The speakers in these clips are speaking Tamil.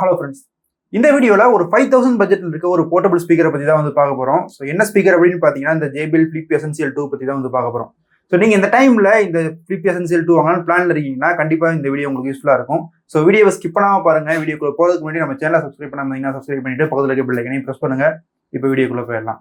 ஹலோ ஃப்ரெண்ட்ஸ், இந்த வீடியோவில் ஒரு 5000 பட்ஜெட்டில் இருக்க ஒரு போர்ட்டபிள் ஸ்பீக்கரை பற்றி தான் வந்து பார்க்க போகிறோம். ஸோ என்ன ஸ்பீக்கர் அப்படின்னு பார்த்தீங்கன்னா இந்த JBL Flip Essential 2 பற்றி தான் வந்து பார்க்க போகிறோம். ஸோ நீங்கள் இந்த டைமில் இந்த Flip Essential 2 வாங்கலாம்னு பிளானில் இருக்கீங்கன்னா கண்டிப்பாக இந்த வீடியோ உங்களுக்கு யூஸ்ஃபுல்லாக இருக்கும். ஸோ வீடியோவை ஸ்கிப் பண்ணாமல் பாருங்கள். வீடியோக்குள்ளே போகிறதுக்கு முன்னாடி நம்ம சேனலை சப்ஸ்கிரைப் பண்ணாமல் சப்ஸ்கிரைப் பண்ணிட்டு பக்கத்தில் இருக்க பெல் ஐக்கனையும் ப்ரெஸ் பண்ணுங்கள். இப்போ வீடியோக்குள்ளே போயிடலாம்.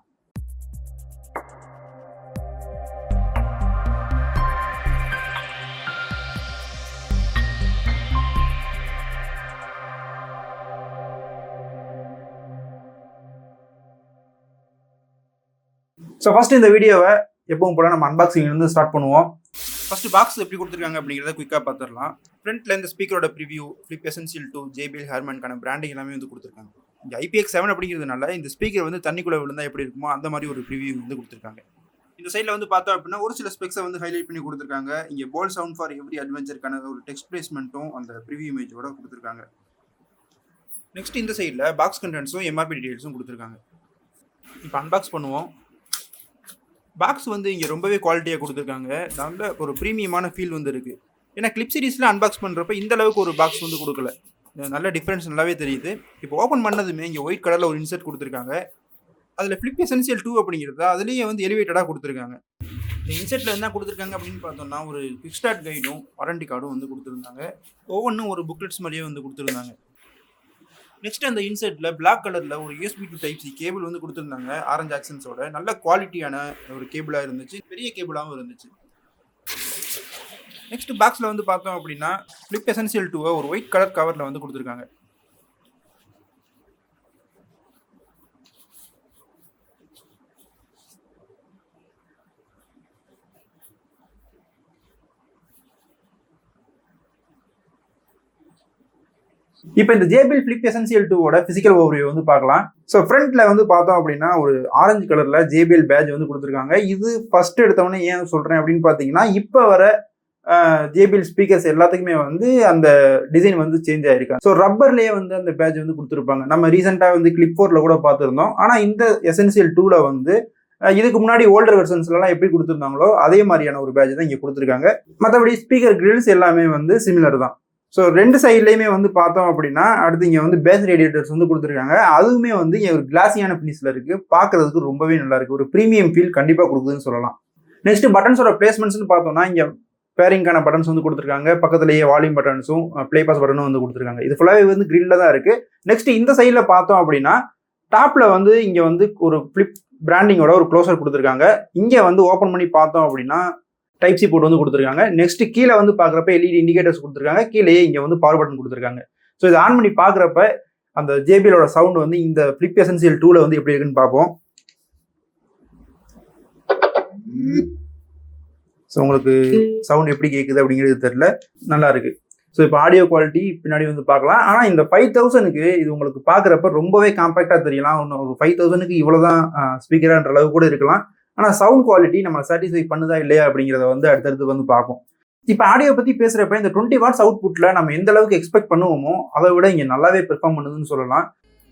ஸோ ஃபர்ஸ்ட் இந்த வீடியோவை எப்பவும் போல நம்ம அன்பாக்சிங் இருந்து ஸ்டார்ட் பண்ணுவோம். ஃபர்ஸ்ட் பாக்ஸ் எப்படி கொடுத்துருக்காங்க அப்படிங்கிறத குயிக்காக பார்த்துடலாம். ஃப்ரண்ட்ல இந்த ஸ்பீக்கரோட ப்ரிவியூ, Flip Essential 2, JBL ஹார்மனுக்கான பிராண்டிங் எல்லாமே வந்து கொடுத்துருக்காங்க. இங்கே IPX7 அப்படிங்கிறதுனால இந்த ஸ்பீக்கர் வந்து தண்ணிக்குள்ளே விழுந்தா எப்படி இருக்குமோ அந்த மாதிரி ஒரு ப்ரிவியூ வந்து கொடுத்துருக்காங்க. இந்த சைடில் வந்து பார்த்தோம் அப்படின்னா ஒரு சில ஸ்பெக்ஸை வந்து ஹைலைட் பண்ணி கொடுத்துருக்காங்க. இங்கே போல்ட் சவுண்ட் ஃபார் எவ்ரி அட்வென்ச்சருக்கான ஒரு டெக்ஸ்ட் பிளேஸ்மெண்ட்டும் அந்த ப்ரிவியூ இமேஜோட கொடுத்துருக்காங்க. நெக்ஸ்ட் இந்த சைடில் பாக்ஸ் கண்டென்ட்ஸும் MRP டீடைல்ஸும் கொடுத்துருக்காங்க. இப்போ அன்பாக்ஸ் பண்ணுவோம். பாக்ஸ் வந்து இங்கே ரொம்பவே குவாலிட்டியாக கொடுத்துருக்காங்க. நல்ல ஒரு ப்ரீமியமான ஃபீல் வந்து இருக்குது. ஏன்னா கிளிப் சீரிஸில் அன்பாக்ஸ் பண்ணுறப்ப இந்த அளவுக்கு ஒரு பாக்ஸ் வந்து கொடுக்கல. நல்ல டிஃப்ரென்ஸ் நல்லாவே தெரியுது. இப்போ ஓப்பன் பண்ணதுமே இங்கே ஒயிட் கலரில் ஒரு இன்சர்ட் கொடுத்துருக்காங்க. அதில் Flip Essential 2 அப்படிங்கிறது அதுலேயே வந்து எலிவேட்டடாக கொடுத்துருக்காங்க. இந்த இன்செர்ட்டில் என்ன கொடுத்துருக்காங்க அப்படின்னு பார்த்தோம்னா ஒரு குவிக் ஸ்டார்ட் கைடும் வாரண்டி கார்டும் வந்து கொடுத்துருந்தாங்க. ஒவ்வொன்றும் ஒரு புக்லெட்ஸ் மாதிரியே வந்து கொடுத்துருந்தாங்க. நெக்ஸ்ட் அந்த இன்செர்ட்டில் பிளாக் கலரில் ஒரு USB to Type-C கேபிள் வந்து கொடுத்துருந்தாங்க. ஆரஞ்சு ஆக்சன்ஸோட நல்ல குவாலிட்டியான ஒரு கேபிளாக இருந்துச்சு. பெரிய கேபிளாகவும் இருந்துச்சு. நெக்ஸ்ட் பாக்ஸில் வந்து பார்த்தோம் அப்படின்னா Flip Essential 2 ஒரு ஒயிட் கலர் கவரில் வந்து கொடுத்துருக்காங்க. இப்போ இந்த JBL Flip Essential 2 physical overview வந்து பார்க்கலாம். ஸோ ஃப்ரண்ட்ல வந்து பார்த்தோம் அப்படின்னா ஒரு ஆரஞ்சு கலர்ல JBL பேட்ச் வந்து கொடுத்துருக்காங்க. இது ஃபர்ஸ்ட் எடுத்தவொடனே ஏன் சொல்றேன் அப்படின்னு பார்த்தீங்கன்னா இப்போ வர JBL ஸ்பீக்கர்ஸ் எல்லாத்துக்குமே வந்து அந்த டிசைன் வந்து சேஞ்ச் ஆயிருக்கு. ஸோ ரப்பர்லேயே வந்து அந்த பேட்ச் வந்து கொடுத்துருப்பாங்க. நம்ம ரீசெண்டாக வந்து Clip 4ல கூட பார்த்துருந்தோம். ஆனால் இந்த Essential 2ல வந்து இதுக்கு முன்னாடி ஓல்டர் வெர்ஷன்ஸ்லாம் எப்படி கொடுத்துருந்தாங்களோ அதே மாதிரியான ஒரு பேட்ச் தான் இங்கே கொடுத்துருக்காங்க. மற்றபடி ஸ்பீக்கர் கிரில்ஸ் எல்லாமே வந்து சிமிலர் தான். ஸோ ரெண்டு சைட்லையுமே வந்து பார்த்தோம் அப்படின்னா அடுத்து இங்கே வந்து பேஸ் ரேடியேட்டர்ஸ் வந்து கொடுத்துருக்காங்க. அதுவுமே வந்து இங்கே ஒரு கிளாஸியான ஃபினிஷில் இருக்குது. பார்க்குறதுக்கு ரொம்பவே நல்லா இருக்குது. ஒரு ப்ரீமியம் ஃபீல் கண்டிப்பாக கொடுக்குதுன்னு சொல்லலாம். நெக்ஸ்ட் பட்டன்ஸோட பிளேஸ்மெண்ட்ஸ்னு பார்த்தோம்னா இங்கே பேரிங்கான பட்டன்ஸ் வந்து கொடுத்துருக்காங்க. பக்கத்துலேயே வால்யூம் பட்டன்ஸும் ப்ளே பாஸ் பட்டனும் வந்து கொடுத்துருக்காங்க. இது ஃபுல்லாகவே வந்து கிரில்ல தான் இருக்குது. நெக்ஸ்ட் இந்த சைடில் பார்த்தோம் அப்படின்னா டாப்பில் வந்து இங்கே வந்து ஒரு ஃப்ளிப் பிராண்டிங்கோட ஒரு க்ளோசர் கொடுத்துருக்காங்க. இங்கே வந்து ஓப்பன் பண்ணி பார்த்தோம் அப்படின்னா Type-C போர்ட் வந்து கொடுத்துருக்காங்க. நெக்ஸ்ட் கீழே வந்து பார்க்குறப்ப LED இண்டிகேட்டர்ஸ் கொடுத்துருக்காங்க. கீழேயே இங்கே வந்து பவர் பட்டன் கொடுத்துருக்காங்க. ஸோ இதை ஆன் பண்ணி பார்க்குறப்ப அந்த JBLோட சவுண்ட் வந்து இந்த Flip Essential 2ல வந்து எப்படி இருக்குன்னு பார்ப்போம். ஸோ உங்களுக்கு சவுண்ட் எப்படி கேட்குது அப்படிங்கிறது தெரியல, நல்லா இருக்கு. ஸோ இப்போ ஆடியோ குவாலிட்டி பின்னாடி வந்து பார்க்கலாம். ஆனால் இந்த 5000க்கு இது உங்களுக்கு பார்க்குறப்ப ரொம்பவே காம்பேக்டாக தெரியலாம். இன்னும் ஒரு 5000க்கு இவ்வளோதான் ஸ்பீக்கரான்ற அளவு கூட இருக்கலாம். ஆனால் சவுண்ட் குவாலிட்டி நம்மளை சாட்டிஸ்ஃபை பண்ணுதா இல்லையா அப்படிங்கிறத வந்து அடுத்தடுத்து வந்து பார்ப்போம். இப்போ ஆடியோ பற்றி பேசுகிறப்ப இந்த 20 வாட்ஸ் அவுட்புட்டில் நம்ம எந்த அளவுக்கு எக்ஸ்பெக்ட் பண்ணுவோமோ அதை விட இங்கே நல்லாவே பெர்ஃபார்ம் பண்ணுதுன்னு சொல்லலாம்.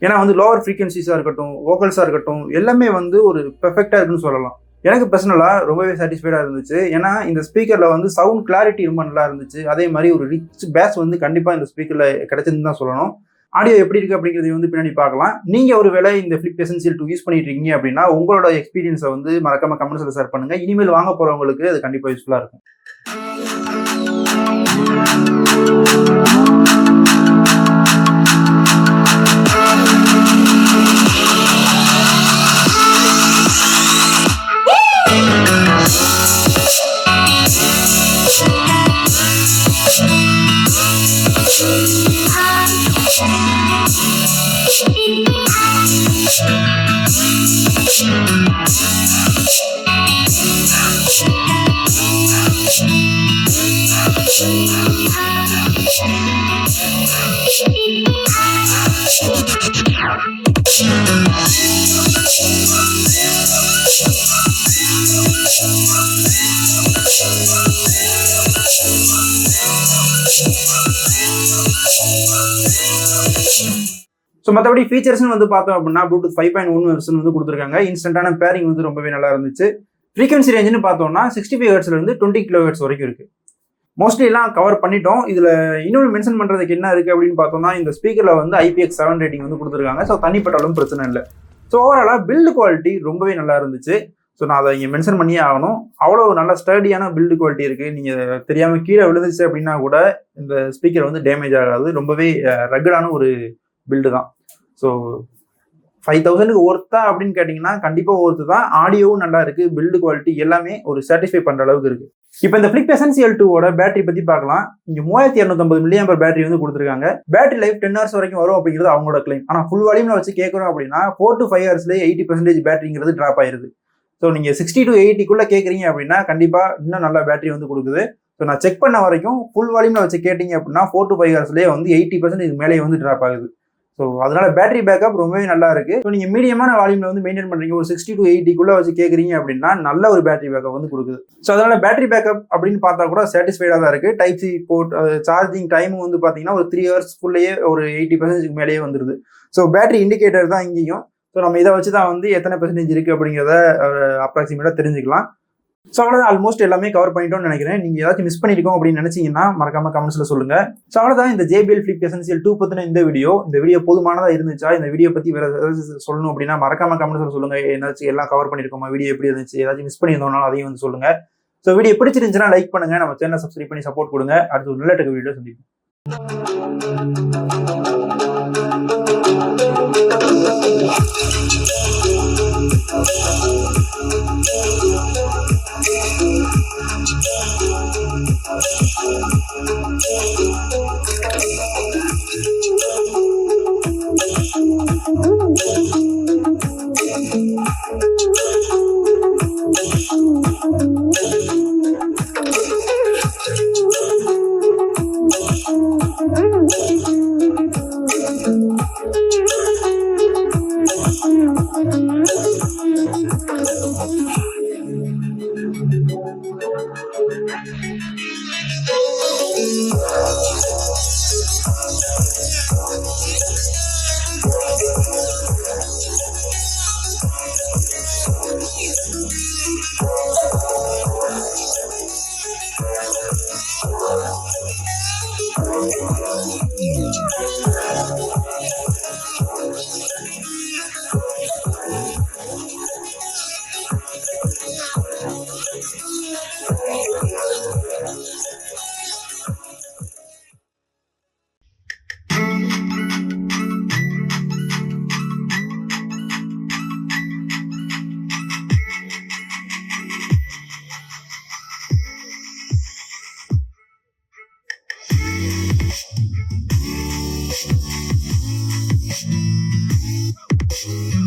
ஏன்னா வந்து லோவர் ஃப்ரீக்வன்சிஸாக இருக்கட்டும், வோக்கல்ஸாக இருக்கட்டும், எல்லாமே வந்து ஒரு பெர்ஃபெக்டாக இருக்குன்னு சொல்லலாம். எனக்கு பர்சனலாக ரொம்பவே சாட்டிஸ்ஃபைடாக இருந்துச்சு. ஏன்னா இந்த ஸ்பீக்கரில் வந்து சவுண்ட் கிளாரிட்டி ரொம்ப நல்லா இருந்துச்சு. அதே மாதிரி ஒரு ரிச் பேஸ் வந்து கண்டிப்பாக இந்த ஸ்பீக்கரில் கிடைச்சதுன்னு தான் சொல்லணும். ஆடியோ எப்படி இருக்குது அப்படிங்கிறத வந்து பின்னாடி பார்க்கலாம். நீங்கள் ஒரு வேளை இந்த Flip Essential 2 யூஸ் பண்ணிட்டு இருக்கீங்க அப்படின்னா உங்களோட எக்ஸ்பீரியன்ஸை வந்து மறக்காம கமெண்ட்ஸில் ஷேர் பண்ணுங்கள். இனிமேல் வாங்க போகிறவங்களுக்கு அது கண்டிப்பாக யூஸ்ஃபுல்லாக இருக்கும். ஸோ மற்றபடி ஃபீச்சர்ஸ்னு வந்து பார்த்தோம் அப்படின்னா Bluetooth 5.1 வெர்ஷன் வந்து கொடுத்துருக்காங்க. இன்ஸ்டன்டான பேரிங் வந்து ரொம்பவே நல்லா இருந்துச்சு. ஃப்ரீக்வன்சி ரேஞ்சுன்னு பார்த்தோம்னா 65 ஹெர்ட்ஸ்லேருந்து 20 kHz வரைக்கும் இருக்குது. மோஸ்ட்லி எல்லாம் கவர் பண்ணிட்டோம். இதுல இன்னொரு மென்ஷன் பண்றதுக்கு என்ன இருக்கு அப்படின்னு பார்த்தோம்னா, இந்த ஸ்பீக்கர்ல வந்து IPX7 ரேட்டிங் வந்து கொடுத்துருக்காங்க. ஸோ தண்ணிப்பட்டாலும் பிரச்சனை இல்லை. ஸோ ஓவராலா பில்டு குவாலிட்டி ரொம்பவே நல்லா இருந்துச்சு. ஸோ நான் அதை இங்கே மென்ஷன் பண்ணியே ஆகணும். அவ்வளோ நல்ல ஸ்டடியான பில்டு குவாலிட்டி இருக்கு. நீங்க தெரியாம கீழே விழுந்துச்சு அப்படின்னா கூட இந்த ஸ்பீக்கர் வந்து டேமேஜ் ஆகாது. ரொம்பவே ரக்கடான ஒரு பில்டு தான். ஸோ 5000க்கு ஒர்த்தா அப்படின்னு கேட்டிங்கன்னா கண்டிப்பாக ஒர்த்து தான். ஆடியோவும் நல்லா இருக்கு, பில்டு குவாலிட்டி எல்லாமே ஒரு சாட்டிஸ்ஃபை பண்ற அளவுக்கு இருக்கு. இப்போ இந்த Flip Essential 2 பேட்டரி பத்தி பார்க்கலாம். இங்க 3250 mAh பேட்டரி வந்து கொடுத்துருக்காங்க. பேட்டரி லைஃப் 10 hours வரைக்கும் வரும் அப்படிங்கிறது அவங்களோட கிளைம். ஆனா ஃபுல் வால்யூம்ல வச்சு கேட்கறோம் அப்படின்னா 4 to 5 hours 80% பேட்டரிங்கிறது டிராப் ஆயிருது. ஸோ நீங்க 60 to 80க்குள்ள கேட்குறீங்க அப்படின்னா கண்டிப்பா இன்னும் நல்ல பேட்டரி வந்து கொடுக்குது. ஸோ நான் செக் பண்ண வரைக்கும் ஃபுல் வால்யூம்ல வச்சு கேட்டீங்க அப்படின்னா 4 to 5 hours வந்து 80% மேலே வந்து டிராப் ஆகுது. ஸோ அதனால பேட்டரி பேக்கப் ரொம்பவே நல்லா இருக்கு. ஸோ நீங்க மீடியமான வால்யூம்ல வந்து மெயின்டைன் பண்றீங்க, ஒரு 60 to 80க்குள்ள வச்சு கேட்குறீங்க அப்படின்னா நல்ல ஒரு பேட்டரி பேக்கப் வந்து கொடுக்குது. ஸோ அதனால பேட்டரி பேக்கப் அப்படின்னு பார்த்தா கூட சாட்டிஸ்ஃபைடாக தான் இருக்கு. Type C port charging time வந்து பார்த்தீங்கன்னா ஒரு 3 hours ஒரு 80% மேலேயே வந்துருது. ஸோ பேட்டரி இண்டிகேட்டர் தான் இங்கேயும். ஸோ நம்ம இதை வச்சு தான் வந்து எத்தனை பெர்சன்டேஜ் இருக்கு அப்படிங்கிறத அப்ராக்சிமேட்டாக தெரிஞ்சுக்கலாம். ஸோ அவ்வளோதான், ஆல்மோஸ்ட் எல்லாமே கவர் பண்ணிட்டோம்னு நினைக்கிறேன். நீங்கள் ஏதாச்சும் மிஸ் பண்ணிருக்கோம் அப்படின்னு நினைச்சீங்கன்னா மறக்காம கமெண்ட்ஸில் சொல்லுங்க. ஸோ அவ்வளோதான் இந்த JBL Flip Essential 2 பற்றின இந்த வீடியோ போதுமானதாக இருந்துச்சா? இந்த வீடியோ பற்றி வேற ஏதாச்சும் சொல்லணும் அப்படின்னா மறக்காம கமெண்ட்ஸில் சொல்லுங்க. ஏதாச்சும் எல்லாம் கவர் பண்ணியிருக்கோமா, வீடியோ எப்படி இருந்துச்சு, ஏதாச்சும் மிஸ் பண்ணியிருந்தோம்னாலும் அதையும் வந்து சொல்லுங்க. ஸோ வீடியோ பிடிச்சிருந்துச்சுன்னா லைக் பண்ணுங்க, நம்ம சேனலை சப்ஸ்கிரைப் பண்ணி சப்போர்ட் கொடுங்க. அடுத்து ஒரு நல்ல வீடியோ Thank you.